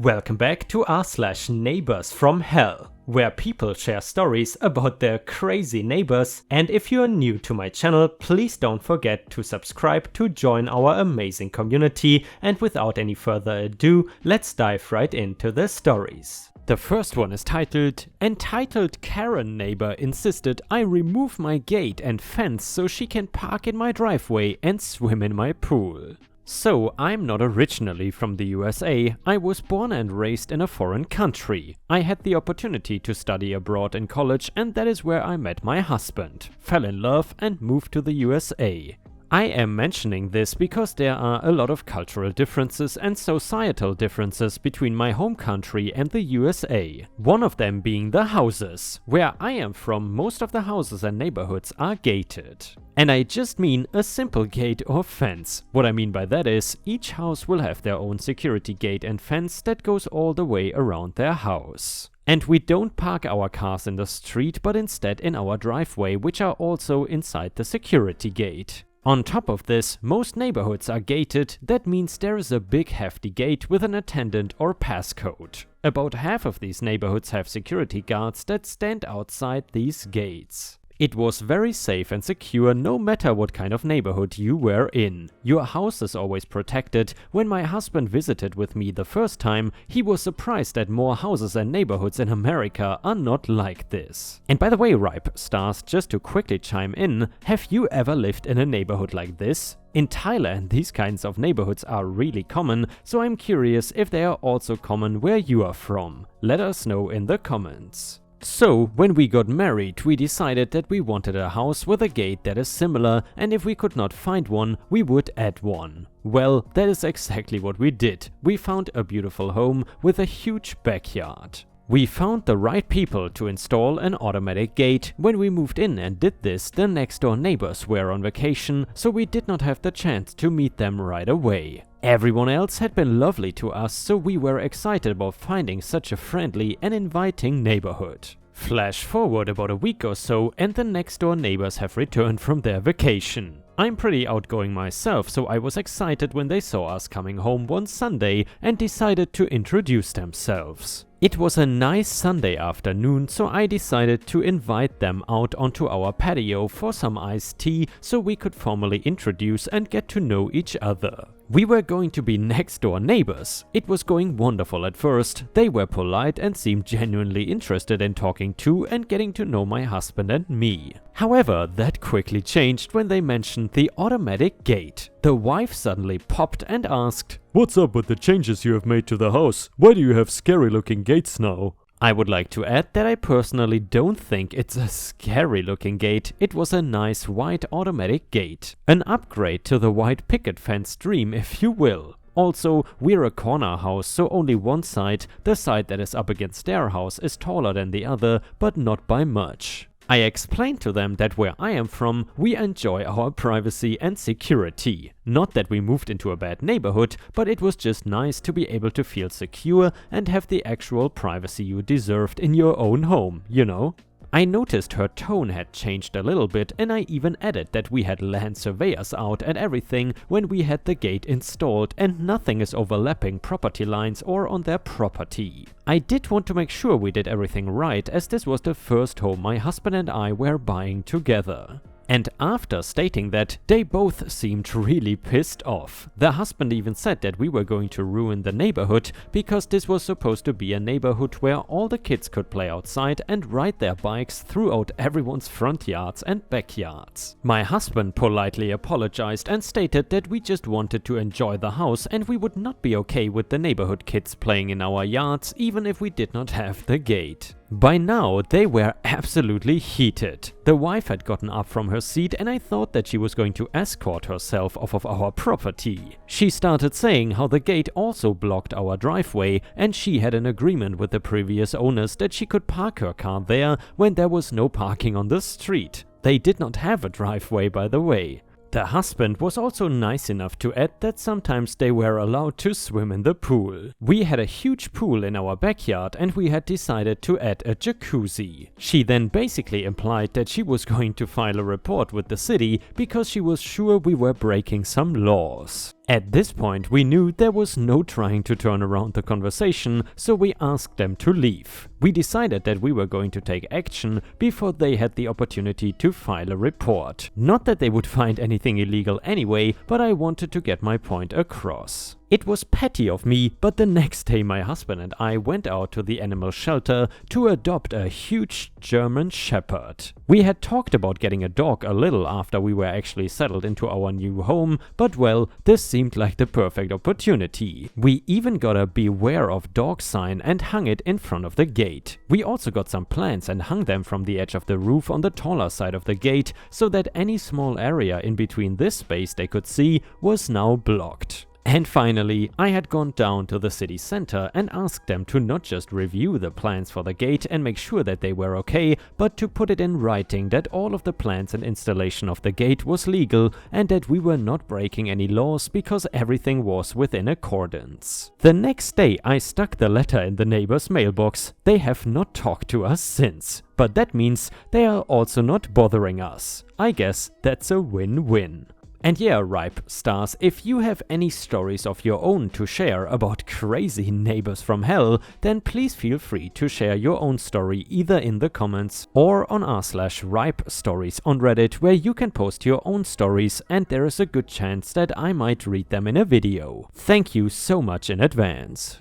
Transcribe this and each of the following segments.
Welcome back to r/neighbors from hell, where people share stories about their crazy neighbors, and if you are new to my channel, please don't forget to subscribe to join our amazing community, and without any further ado, let's dive right into the stories. The first one is titled, "Entitled Karen neighbor insisted I remove my gate and fence so she can park in my driveway and swim in my pool." So, I'm not originally from the USA, I was born and raised in a foreign country. I had the opportunity to study abroad in college, and that is where I met my husband, fell in love and moved to the USA. I am mentioning this because there are a lot of cultural differences and societal differences between my home country and the USA. One of them being the houses. Where I am from, most of the houses and neighborhoods are gated. And I just mean a simple gate or fence. What I mean by that is, each house will have their own security gate and fence that goes all the way around their house. And we don't park our cars in the street, but instead in our driveway, which are also inside the security gate. On top of this, most neighborhoods are gated. That means there is a big hefty gate with an attendant or passcode. About half of these neighborhoods have security guards that stand outside these gates. It was very safe and secure no matter what kind of neighborhood you were in. Your house is always protected. When my husband visited with me the first time, he was surprised that more houses and neighborhoods in America are not like this. And by the way, Ripe Stars, just to quickly chime in, have you ever lived in a neighborhood like this? In Thailand, these kinds of neighborhoods are really common, so I'm curious if they are also common where you are from. Let us know in the comments. So, when we got married, we decided that we wanted a house with a gate that is similar, and if we could not find one, we would add one. Well, that is exactly what we did. We found a beautiful home with a huge backyard. We found the right people to install an automatic gate. When we moved in and did this, the next door neighbors were on vacation, so we did not have the chance to meet them right away. Everyone else had been lovely to us, so we were excited about finding such a friendly and inviting neighborhood. Flash forward about a week or so, and the next door neighbors have returned from their vacation. I'm pretty outgoing myself, so I was excited when they saw us coming home one Sunday and decided to introduce themselves. It was a nice Sunday afternoon, so I decided to invite them out onto our patio for some iced tea so we could formally introduce and get to know each other. We were going to be next door neighbors. It was going wonderful at first. They were polite and seemed genuinely interested in talking to and getting to know my husband and me. However, that quickly changed when they mentioned the automatic gate. The wife suddenly popped and asked, "What's up with the changes you have made to the house? Why do you have scary looking gates now?" I would like to add that I personally don't think it's a scary looking gate. It was a nice white automatic gate. An upgrade to the white picket fence dream, if you will. Also, we're a corner house, so only one side, the side that is up against their house, is taller than the other, but not by much. I explained to them that where I am from, we enjoy our privacy and security. Not that we moved into a bad neighborhood, but it was just nice to be able to feel secure and have the actual privacy you deserved in your own home, you know? I noticed her tone had changed a little bit, and I even added that we had land surveyors out and everything when we had the gate installed, and nothing is overlapping property lines or on their property. I did want to make sure we did everything right, as this was the first home my husband and I were buying together. And after stating that, they both seemed really pissed off. The husband even said that we were going to ruin the neighborhood because this was supposed to be a neighborhood where all the kids could play outside and ride their bikes throughout everyone's front yards and backyards. My husband politely apologized and stated that we just wanted to enjoy the house and we would not be okay with the neighborhood kids playing in our yards even if we did not have the gate. By now, they were absolutely heated. The wife had gotten up from her seat and I thought that she was going to escort herself off of our property. She started saying how the gate also blocked our driveway and she had an agreement with the previous owners that she could park her car there when there was no parking on the street. They did not have a driveway, by the way. The husband was also nice enough to add that sometimes they were allowed to swim in the pool. We had a huge pool in our backyard and we had decided to add a jacuzzi. She then basically implied that she was going to file a report with the city because she was sure we were breaking some laws. At this point we knew there was no trying to turn around the conversation, so we asked them to leave. We decided that we were going to take action before they had the opportunity to file a report. Not that they would find anything illegal anyway, but I wanted to get my point across. It was petty of me, but the next day my husband and I went out to the animal shelter to adopt a huge German Shepherd. We had talked about getting a dog a little after we were actually settled into our new home, but well, this seemed like the perfect opportunity. We even got a "Beware of Dog" sign and hung it in front of the gate. We also got some plants and hung them from the edge of the roof on the taller side of the gate, so that any small area in between this space they could see was now blocked. And finally, I had gone down to the city center and asked them to not just review the plans for the gate and make sure that they were okay, but to put it in writing that all of the plans and installation of the gate was legal and that we were not breaking any laws because everything was within accordance. The next day I stuck the letter in the neighbor's mailbox. They have not talked to us since, but that means they are also not bothering us. I guess that's a win-win. And yeah, Ripe Stars, if you have any stories of your own to share about crazy neighbors from hell, then please feel free to share your own story either in the comments or on r/Ripe Stories on Reddit, where you can post your own stories and there is a good chance that I might read them in a video. Thank you so much in advance.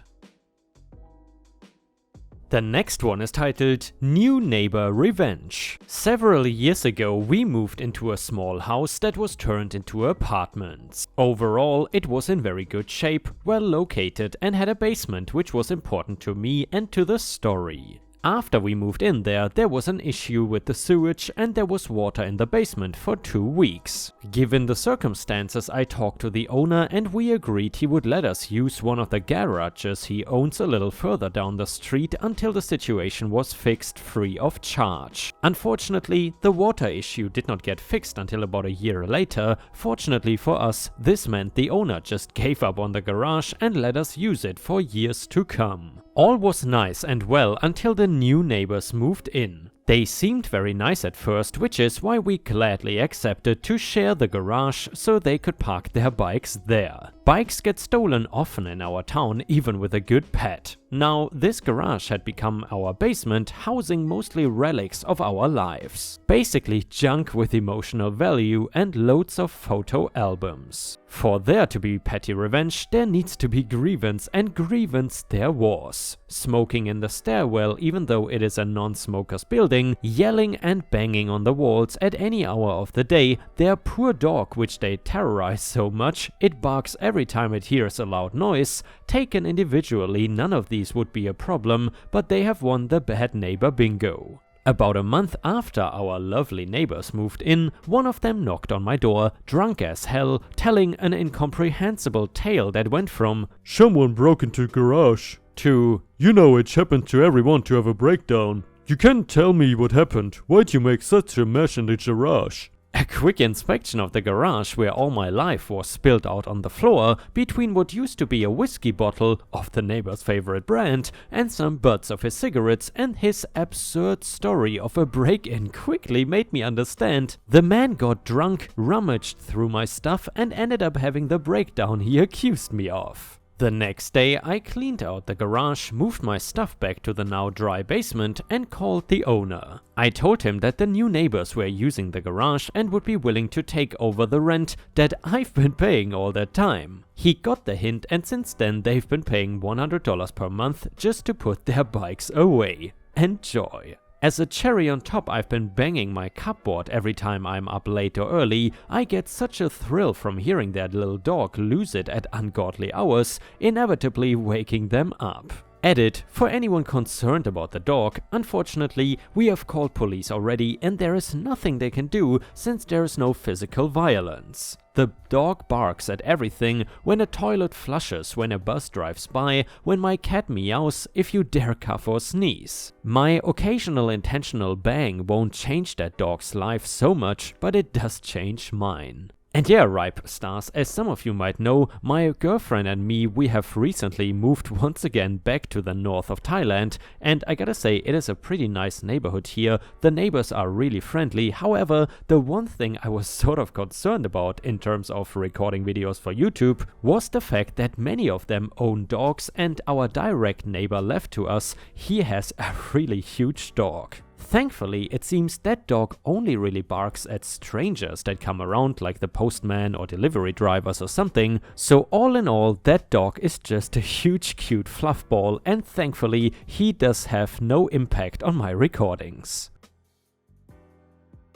The next one is titled New Neighbor Revenge. Several years ago we moved into a small house that was turned into apartments. Overall it was in very good shape, well located and had a basement, which was important to me and to the story. After we moved in there was an issue with the sewage and there was water in the basement for 2 weeks. Given the circumstances, I talked to the owner and we agreed he would let us use one of the garages he owns a little further down the street until the situation was fixed free of charge. Unfortunately, the water issue did not get fixed until about a year later. Fortunately for us, this meant the owner just gave up on the garage and let us use it for years to come. All was nice and well until the new neighbors moved in. They seemed very nice at first, which is why we gladly accepted to share the garage so they could park their bikes there. Bikes get stolen often in our town, even with a good pet. Now, this garage had become our basement, housing mostly relics of our lives. Basically junk with emotional value and loads of photo albums. For there to be petty revenge, there needs to be grievance, and grievance there was. Smoking in the stairwell even though it is a non-smoker's building, yelling and banging on the walls at any hour of the day, their poor dog which they terrorize so much, it barks every time it hears a loud noise. Taken individually, none of these would be a problem, but they have won the bad neighbor bingo. About a month after our lovely neighbors moved in, one of them knocked on my door, drunk as hell, telling an incomprehensible tale that went from "Someone broke into the garage" to "You know it happened to everyone to have a breakdown. You can't tell me what happened. Why'd you make such a mess in the garage?" A quick inspection of the garage, where all my life was spilled out on the floor, between what used to be a whiskey bottle of the neighbor's favorite brand and some butts of his cigarettes, and his absurd story of a break-in quickly made me understand. The man got drunk, rummaged through my stuff and ended up having the breakdown he accused me of. The next day I cleaned out the garage, moved my stuff back to the now dry basement and called the owner. I told him that the new neighbors were using the garage and would be willing to take over the rent that I've been paying all that time. He got the hint and since then they've been paying $100 per month just to put their bikes away. Enjoy! As a cherry on top, I've been banging my cupboard every time I'm up late or early. I get such a thrill from hearing that little dog lose it at ungodly hours, inevitably waking them up. Edit: for anyone concerned about the dog, unfortunately we have called police already and there is nothing they can do since there is no physical violence. The dog barks at everything, when a toilet flushes, when a bus drives by, when my cat meows, if you dare cough or sneeze. My occasional intentional bang won't change that dog's life so much, but it does change mine. And yeah, Ripe Stars, as some of you might know, my girlfriend and me, we have recently moved once again back to the north of Thailand, and I gotta say, it is a pretty nice neighborhood here. The neighbors are really friendly. However, the one thing I was sort of concerned about in terms of recording videos for YouTube was the fact that many of them own dogs, and our direct neighbor left to us, he has a really huge dog. Thankfully, it seems that dog only really barks at strangers that come around, like the postman or delivery drivers or something, so all in all, that dog is just a huge cute fluff ball, and thankfully, he does have no impact on my recordings.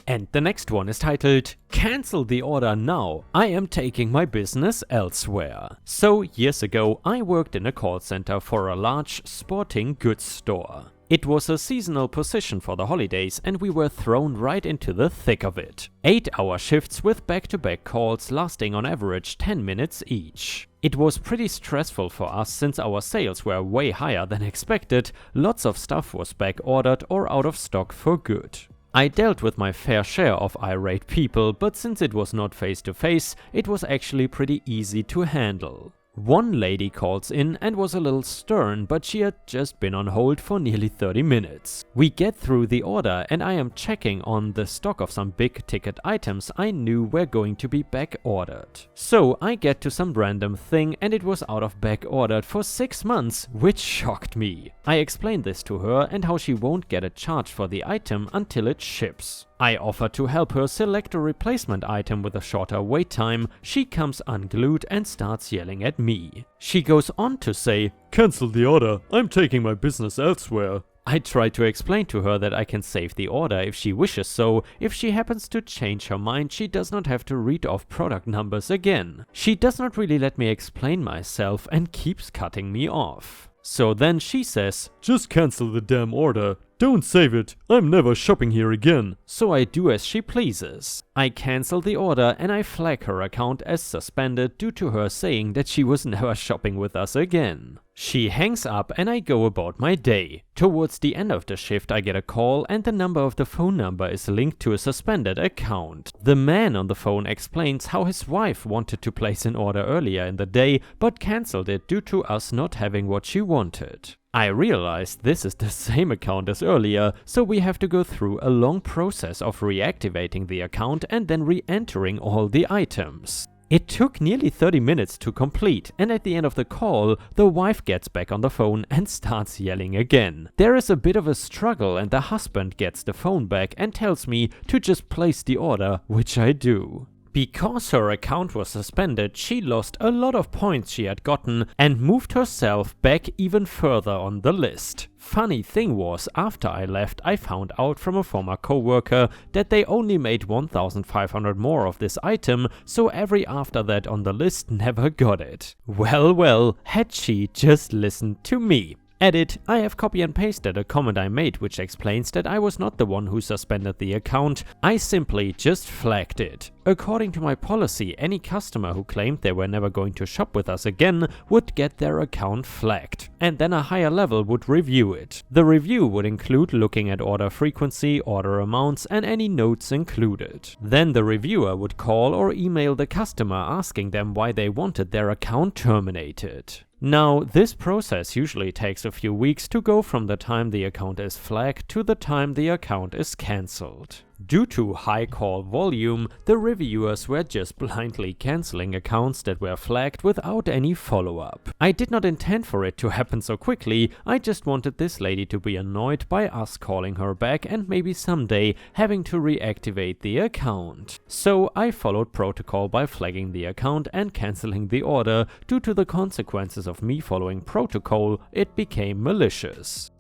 And the next one is titled, "Cancel the order now, I am taking my business elsewhere." So years ago, I worked in a call center for a large sporting goods store. It was a seasonal position for the holidays, and we were thrown right into the thick of it. 8-hour shifts with back-to-back calls lasting on average 10 minutes each. It was pretty stressful for us since our sales were way higher than expected, lots of stuff was back-ordered or out of stock for good. I dealt with my fair share of irate people, but since it was not face-to-face, it was actually pretty easy to handle. One lady calls in and was a little stern, but she had just been on hold for nearly 30 minutes. We get through the order and I am checking on the stock of some big ticket items I knew were going to be back ordered. So I get to some random thing and it was out of back ordered for 6 months, which shocked me. I explained this to her and how she won't get a charge for the item until it ships. I offer to help her select a replacement item with a shorter wait time. She comes unglued and starts yelling at me. She goes on to say, "Cancel the order, I'm taking my business elsewhere." I try to explain to her that I can save the order if she wishes so. If she happens to change her mind, she does not have to read off product numbers again. She does not really let me explain myself and keeps cutting me off. So then she says, "Just cancel the damn order. Don't save it. I'm never shopping here again." So I do as she pleases. I cancel the order and I flag her account as suspended due to her saying that she was never shopping with us again. She hangs up and I go about my day. Towards the end of the shift I get a call and the number of the phone number is linked to a suspended account. The man on the phone explains how his wife wanted to place an order earlier in the day but cancelled it due to us not having what she wanted. I realized this is the same account as earlier, so we have to go through a long process of reactivating the account and then re-entering all the items. It took nearly 30 minutes to complete, and at the end of the call, the wife gets back on the phone and starts yelling again. There is a bit of a struggle and the husband gets the phone back and tells me to just place the order, which I do. Because her account was suspended, she lost a lot of points she had gotten and moved herself back even further on the list. Funny thing was, after I left, I found out from a former coworker that they only made 1,500 more of this item, so every after that on the list never got it. Well, had she just listened to me. Edit, I have copy and pasted a comment I made which explains that I was not the one who suspended the account, I simply just flagged it. According to my policy, any customer who claimed they were never going to shop with us again would get their account flagged, and then a higher level would review it. The review would include looking at order frequency, order amounts, and any notes included. Then the reviewer would call or email the customer asking them why they wanted their account terminated. Now, this process usually takes a few weeks to go from the time the account is flagged to the time the account is cancelled. Due to high call volume, the reviewers were just blindly cancelling accounts that were flagged without any follow-up. I did not intend for it to happen so quickly, I just wanted this lady to be annoyed by us calling her back and maybe someday having to reactivate the account. So I followed protocol by flagging the account and cancelling the order. Due to the consequences of me following protocol, it became malicious.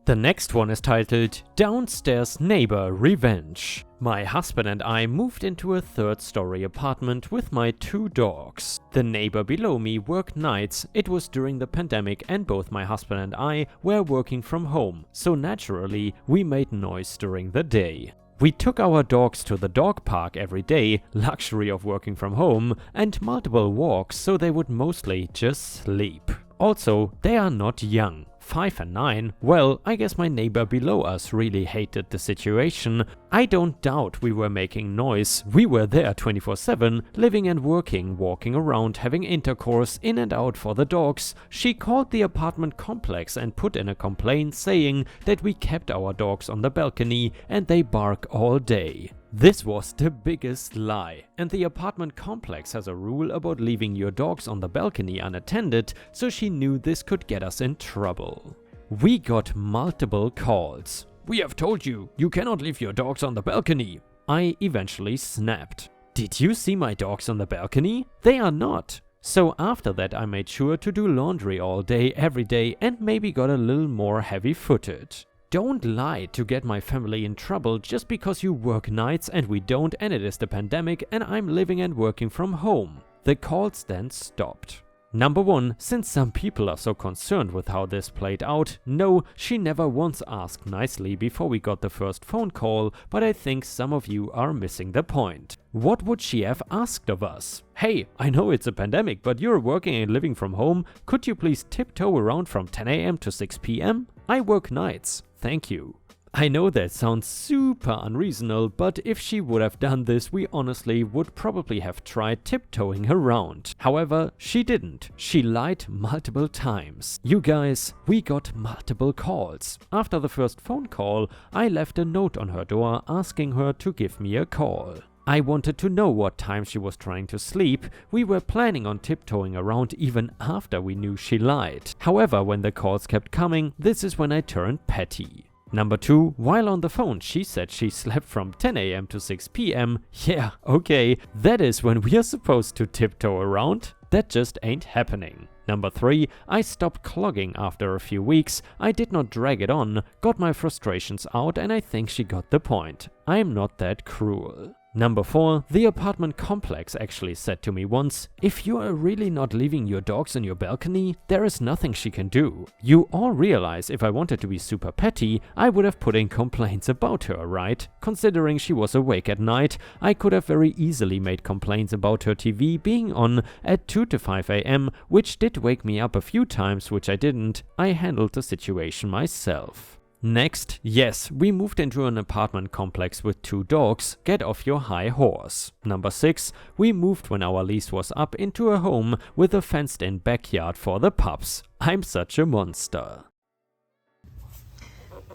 The next one is titled, "Downstairs Neighbor Revenge." My husband and I moved into a 3rd-story apartment with my 2 dogs. The neighbor below me worked nights. It was during the pandemic and both my husband and I were working from home, so naturally we made noise during the day. We took our dogs to the dog park every day, luxury of working from home, and multiple walks so they would mostly just sleep. Also, they are not young. 5 and 9, well, I guess my neighbor below us really hated the situation. I don't doubt we were making noise. We were there 24/7, living and working, walking around, having intercourse, in and out for the dogs. She called the apartment complex and put in a complaint saying that we kept our dogs on the balcony and they bark all day. This was the biggest lie, and the apartment complex has a rule about leaving your dogs on the balcony unattended, so she knew this could get us in trouble. We got multiple calls. "We have told you, you cannot leave your dogs on the balcony." I eventually snapped. "Did you see my dogs on the balcony? They are not." So after that I made sure to do laundry all day, every day, and maybe got a little more heavy-footed. Don't lie to get my family in trouble just because you work nights and we don't, and it is the pandemic and I'm living and working from home. The calls then stopped. Number 1, since some people are so concerned with how this played out, no, she never once asked nicely before we got the first phone call, but I think some of you are missing the point. What would she have asked of us? "Hey, I know it's a pandemic, but you're working and living from home. Could you please tiptoe around from 10 AM to 6 PM? I work nights. Thank you." I know that sounds super unreasonable, but if she would have done this, we honestly would probably have tried tiptoeing around. However, she didn't. She lied multiple times. You guys, we got multiple calls. After the first phone call, I left a note on her door asking her to give me a call. I wanted to know what time she was trying to sleep. We were planning on tiptoeing around even after we knew she lied. However, when the calls kept coming, this is when I turned petty. Number 2, while on the phone she said she slept from 10 AM to 6 PM. Yeah, okay, that is when we are supposed to tiptoe around. That just ain't happening. Number 3, I stopped clogging after a few weeks. I did not drag it on, got my frustrations out, and I think she got the point. I am not that cruel. Number 4, the apartment complex actually said to me once, "If you are really not leaving your dogs on your balcony, there is nothing she can do." You all realize if I wanted to be super petty, I would have put in complaints about her, right? Considering she was awake at night, I could have very easily made complaints about her TV being on at 2 to 5 AM, which did wake me up a few times, which I didn't. I handled the situation myself. Next, yes, we moved into an apartment complex with 2 dogs. Get off your high horse. Number 6, we moved when our lease was up into a home with a fenced-in backyard for the pups. I'm such a monster.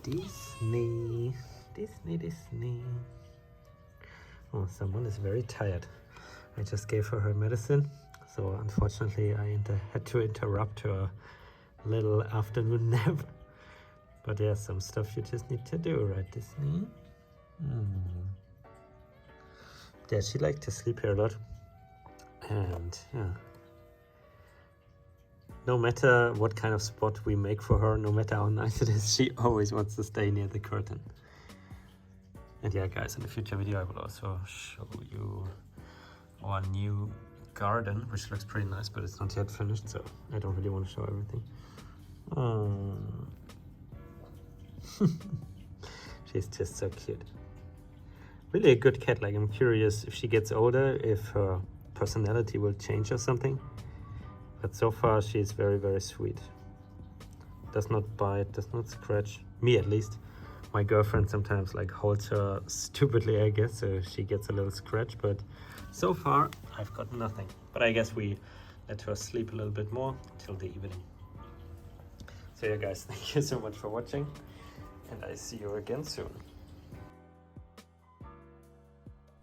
Disney. Oh, someone is very tired. I just gave her medicine, so unfortunately I had to interrupt her little afternoon nap. But there's some stuff you just need to do, right, Disney? Yeah, she likes to sleep here a lot. And yeah. No matter what kind of spot we make for her, no matter how nice it is, she always wants to stay near the curtain. And yeah, guys, in the future video I will also show you our new garden, which looks pretty nice, but it's not yet finished, so I don't really want to show everything. She's just so cute. Really a good cat. Like, I'm curious if she gets older, if her personality will change or something. But so far she's very, very sweet. Does not bite, does not scratch. Me at least. My girlfriend sometimes like holds her stupidly, I guess, so she gets a little scratch, but so far I've got nothing. But I guess we let her sleep a little bit more till the evening. So yeah, guys, thank you so much for watching. And I see you again soon.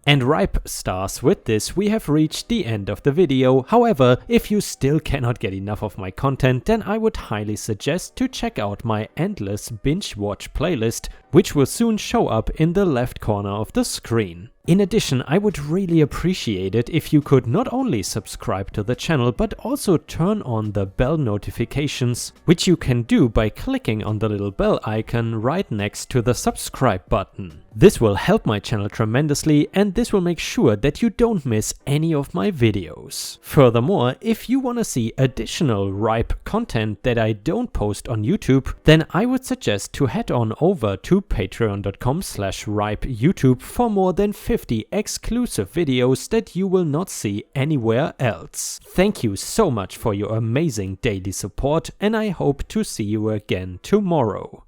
And ripe stars, with this we have reached the end of the video. However, if you still cannot get enough of my content, then I would highly suggest to check out my endless binge watch playlist, which will soon show up in the left corner of the screen. In addition, I would really appreciate it if you could not only subscribe to the channel, but also turn on the bell notifications, which you can do by clicking on the little bell icon right next to the subscribe button. This will help my channel tremendously, and this will make sure that you don't miss any of my videos. Furthermore, if you want to see additional ripe content that I don't post on YouTube, then I would suggest to head on over to patreon.com/ripeyoutube for more than 50 50 exclusive videos that you will not see anywhere else. Thank you so much for your amazing daily support, and I hope to see you again tomorrow.